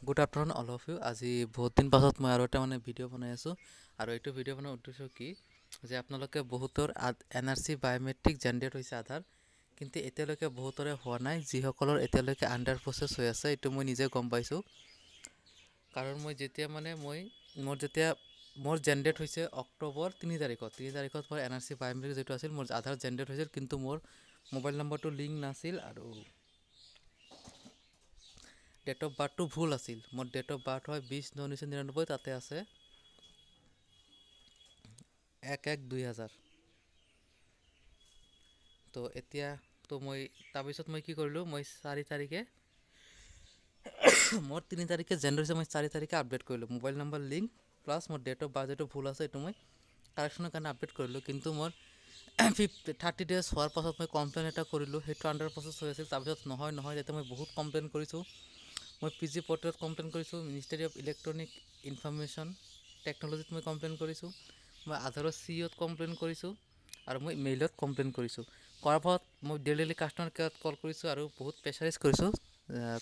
Good afternoon all of you. আজি বহুত দিন পাছত মই আৰু এটা ভিডিঅ' বনাই আছোঁ আৰু এইটো ভিডিঅ' বনোৱাৰ উদ্দেশ্য কি যে আপোনালোকে বহুতৰ NRC বায়োমেট্ৰিক জেনেৰেট হৈছে আধাৰ, কিন্তু এতিয়ালৈকে বহুতৰে হোৱা নাই। যিসকলৰ এতিয়ালৈকে আণ্ডাৰ প্ৰচেছ হৈ আছে, এইটো মই নিজে গম পাইছোঁ। কাৰণ মই যেতিয়া মোৰ জেনেৰেট হৈছে অক্টোবৰ 3 তাৰিখত মোৰ NRC বায়োমেট্ৰিক যিটো আছিল মোৰ আধাৰ জেনেৰেট হৈছিল, কিন্তু মোৰ মোবাইল নম্বৰটো লিংক নাছিল আৰু ডেট অফ বাৰ্থটো ভুল আছিল। মোৰ ডেট অফ বাৰ্থ হয় 20/9/1999, তাতে আছে 1/1/2000। মই তাৰপিছত মই কি কৰিলোঁ, মই 4 তাৰিখে মোৰ 3 তাৰিখে জেনেৰেট হৈছে, মই 4 তাৰিখে আপডেট কৰিলোঁ মোবাইল নম্বৰ লিংক প্লাছ মোৰ ডেট অফ বাৰ্থ যিটো ভুল আছে এইটো মই কাৰেকশ্যনৰ কাৰণে আপডেট কৰিলোঁ। কিন্তু মোৰ 30 ডেজ হোৱাৰ পাছত মই কমপ্লেইন এটা কৰিলোঁ, সেইটো আণ্ডাৰ প্ৰচেছ হৈ আছিল। তাৰপিছত নহয় তেতিয়া মই বহুত কমপ্লেইন কৰিছোঁ। মই PG পৰ্টেলত কমপ্লেইন কৰিছোঁ, মিনিষ্ট্ৰী অফ ইলেক্ট্ৰনিক ইনফৰমেশ্যন টেকন'লজিত মই কমপ্লেইন কৰিছোঁ, মই আধাৰৰ CEOত কমপ্লেইন কৰিছোঁ আৰু মই মেইলত কমপ্লেইন কৰিছোঁ। কৰাৰ পাছত মই ডেইলি কাষ্টমাৰ কেয়াৰত কল কৰিছোঁ আৰু বহুত প্ৰেছাৰাইজ কৰিছোঁ।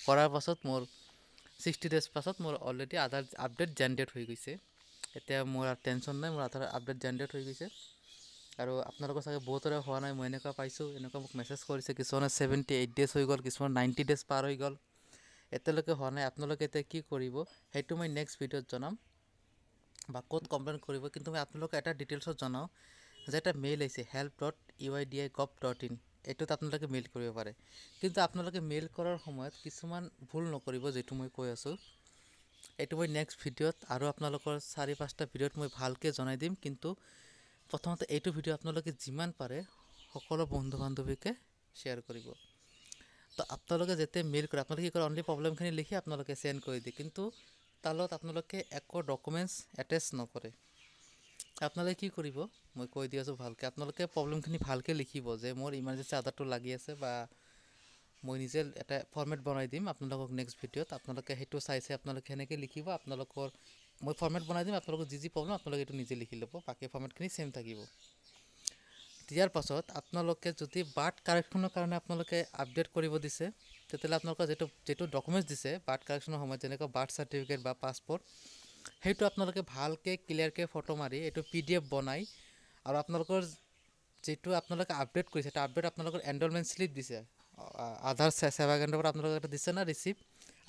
কৰাৰ পাছত মোৰ 60 ডেজ পাছত মোৰ অলৰেডি আধাৰ আপডেট জেনেৰেট হৈ গৈছে। এতিয়া মোৰ আৰু টেনশ্যন নাই, মোৰ আধাৰ আপডেট জেনেৰেট হৈ গৈছে। আৰু আপোনালোকৰ চাগে বহুতৰে হোৱা নাই, মই এনেকুৱা পাইছোঁ, এনেকুৱা মোক মেছেজ কৰিছে। কিছুমানে 78 ডেজ হৈ গ'ল, কিছুমানে 90 ডেজ পাৰ হৈ গ'ল, এতিয়ালৈকে হোৱা নাই। আপোনালোকে এতিয়া কি কৰিব সেইটো মই নেক্সট ভিডিঅ'ত জনাম, বা ক'ত কমপ্লেইন কৰিব। কিন্তু মই আপোনালোকে এটা ডিটেইলছত জনাওঁ যে এটা মেইল আহিছে help.uidi.gov.in, এইটোত আপোনালোকে মেইল কৰিব পাৰে। কিন্তু আপোনালোকে মেইল কৰাৰ সময়ত কিছুমান ভুল নকৰিব, যিটো মই কৈ আছোঁ এইটো মই নেক্সট ভিডিঅ'ত আৰু আপোনালোকৰ 4-5টা ভিডিঅ'ত মই ভালকৈ জনাই দিম। কিন্তু প্ৰথমতে এইটো ভিডিঅ' আপোনালোকে যিমান পাৰে সকলো বন্ধু বান্ধৱীকে শ্বেয়াৰ কৰিব। তো আপোনালোকে যেতিয়া মেইল কৰে, আপোনালোকে কি কৰে, অনলি প্ৰব্লেমখিনি লিখি আপোনালোকে চেণ্ড কৰি দিয়ে, কিন্তু তাৰ লগত আপোনালোকে একো ডকুমেণ্টছ এটেচ নকৰে। আপোনালোকে কি কৰিব মই কৈ দি আছোঁ ভালকৈ। আপোনালোকে প্ৰব্লেমখিনি ভালকৈ লিখিব যে মোৰ ইমাৰ্জেঞ্চি আধাৰটো লাগি আছে, বা মই নিজে এটা ফৰ্মেট বনাই দিম আপোনালোকক নেক্সট ভিডিঅ'ত। আপোনালোকে সেইটো চাইছে আপোনালোকে সেনেকৈ লিখিব। মই ফৰ্মেট বনাই দিম, আপোনালোকৰ যি প্ৰব্লেম আপোনালোকে এইটো নিজে লিখি ল'ব, বাকী ফৰ্মেটখিনি ছেম থাকিব। দিয়াৰ পাছত আপোনালোকে যদি বাৰ্থ কাৰেকশ্যনৰ কাৰণে আপোনালোকে আপডেট কৰিব দিছে, তেতিয়াহ'লে আপোনালোকৰ যিটো ডকুমেণ্টছ দিছে বাৰ্থ কাৰেকশ্যনৰ সময়ত, যেনেকৈ বাৰ্থ চাৰ্টিফিকেট বা পাছপৰ্ট, সেইটো আপোনালোকে ভালকৈ ক্লিয়াৰকৈ ফটো মাৰি এইটো PDF বনাই, আৰু আপোনালোকৰ যিটো আপোনালোকে আপডেট কৰিছে এটা আপডেট আপোনালোকৰ এনৰলমেণ্ট শ্লিপ দিছে, আধাৰ সেৱা কেন্দ্ৰৰ পৰা আপোনালোকে এটা দিছে না ৰিচিপ্ট,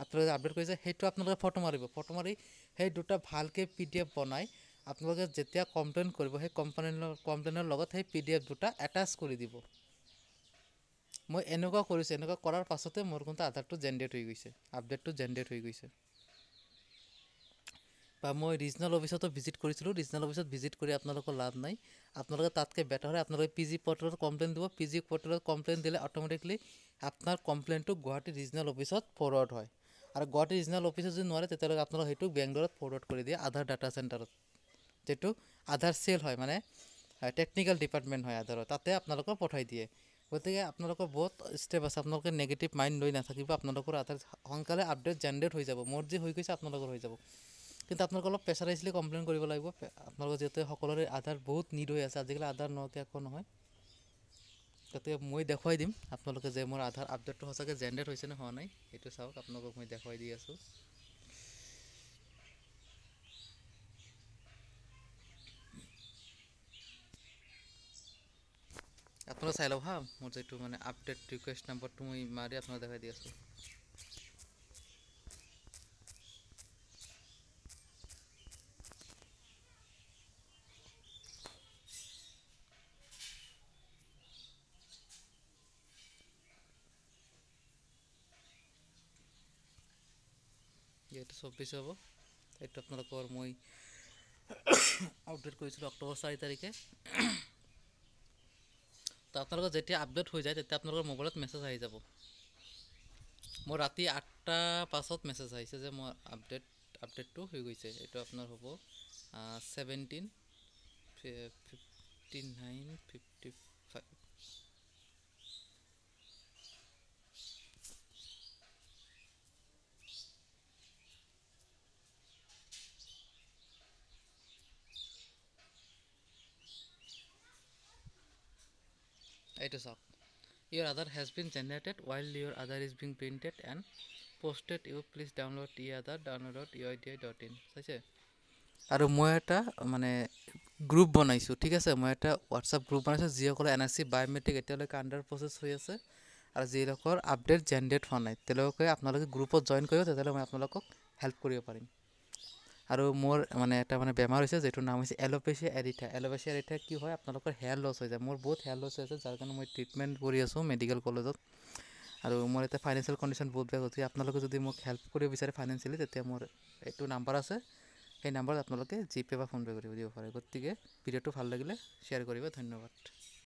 আপোনালোকে আপডেট কৰিছে, সেইটো আপোনালোকে ফটো মাৰিব। ফটো মাৰি সেই দুটা ভালকৈ PDF বনাই আপোনালোকে যেতিয়া কমপ্লেইন কৰিব, সেই কমপ্লেইনৰ লগত সেই PDF দুটা এটাচ কৰি দিব। মই এনেকুৱা কৰিছোঁ, এনেকুৱা কৰাৰ পাছতে মোৰ কিন্তু আধাৰটো জেনেৰেট হৈ গৈছে, আপডেটটো জেনেৰেট হৈ গৈছে। বা মই ৰিজনেল অফিচতো ভিজিট কৰিছিলোঁ। ৰিজনেল অফিচত ভিজিট কৰি আপোনালোকৰ লাভ নাই। আপোনালোকে তাতকৈ বেটাৰ হয় আপোনালোকে PG পৰ্টেলত কমপ্লেইন দিব। PG পৰ্টেলত কমপ্লেইন দিলে অট'মেটিকলি আপোনাৰ কমপ্লেইনটো গুৱাহাটী ৰিজনেল অফিচত ফৰৱাৰ্ড হয়, আৰু গুৱাহাটী ৰিজনেল অফিচত যদি নোৱাৰে তেতিয়াহ'লে আপোনালোকে সেইটো বেংগলোৰত ফৰৱাৰ্ড কৰি দিয়ে আধাৰ ডাটা চেণ্টাৰত, যিটো আধাৰ চেল হয়, মানে টেকনিকেল ডিপাৰ্টমেণ্ট হয় আধাৰৰ, তাতে আপোনালোকক পঠাই দিয়ে। গতিকে আপোনালোকৰ বহুত ষ্টেপ আছে, আপোনালোকে নেগেটিভ মাইণ্ড লৈ নাথাকিব। আপোনালোকৰ আধাৰ সোনকালে আপডেট জেনেৰেট হৈ যাব। মোৰ যি হৈ গৈছে আপোনালোকৰ হৈ যাব, কিন্তু আপোনালোকে অলপ প্ৰেছাৰাইজলি কমপ্লেইন কৰিব লাগিব। আপোনালোকৰ যিহেতু সকলোৰে আধাৰ বহুত নিড হৈ আছে, আজিকালি আধাৰ নোহোৱাকৈ একো নহয়। গতিকে মই দেখুৱাই দিম আপোনালোকে যে মোৰ আধাৰ আপডেটটো সঁচাকৈ জেনেৰেট হৈছে নে হোৱা নাই, সেইটো চাওক। আপোনালোকক মই দেখুৱাই দি আছোঁ। আপোনালোকে চাই লওক হা, মোৰ যিটো আপডেট ৰিকুৱেষ্ট নম্বৰটো মই মাৰি আপোনালোক দেখাই দি আছোঁ। এইটো 24 হ'ব। এইটো আপোনালোকৰ মই আপডেট কৰিছিলোঁ অক্টোবৰ 4 তাৰিখে। তো আপোনালোকৰ যেতিয়া আপডেট হৈ যায় তেতিয়া আপোনালোকৰ মোবাইলত মেছেজ আহি যাব। মোৰ ৰাতি 8টা পাছত মেছেজ আহিছে যে মোৰ আপডেটটো হৈ গৈছে। এইটো আপোনাৰ হ'ব 17/59/55। এইটো চাওক, your Aadhaar has been generated while your Aadhaar is being printed and posted you please download download.uidi.in চাইছে আৰু মই এটা মানে গ্ৰুপ বনাইছোঁ ঠিক আছে মই এটা হোৱাটছআপ গ্ৰুপ বনাইছোঁ যিসকলে NRC বায়োমেট্ৰিক এতিয়ালৈকে আণ্ডাৰ প্ৰচেছ হৈ আছে আৰু যিসকলৰ আপডেট জেনেৰেট হোৱা নাই তেওঁলোকে আপোনালোকে গ্ৰুপত জইন কৰিব তেতিয়াহ'লে মই আপোনালোকক হেল্প কৰিব পাৰিম আৰু মোৰ মানে এটা মানে বেমাৰ হৈছে যিটোৰ নাম হৈছে এলোপেচিয়া এৰিথা কি হয় আপোনালোকৰ হেয়াৰ লছ হৈ যায় মোৰ বহুত হেয়াৰ লছ হৈ আছে যাৰ কাৰণে মই ট্ৰিটমেণ্ট কৰি আছোঁ মেডিকেল কলেজত আৰু মোৰ এটা ফাইনেন্সিয়েল কণ্ডিশ্যন বহুত বেয়া গতিকে আপোনালোকে যদি মোক হেল্প কৰিব বিচাৰে ফাইনেন্সিয়েলি তেতিয়া মোৰ এইটো নাম্বাৰ আছে সেই নাম্বাৰত আপোনালোকে জিপে বা ফোনপে' কৰিব দিব পাৰে গতিকে ভিডিঅ'টো ভাল লাগিলে শ্বেয়াৰ কৰিব ধন্যবাদ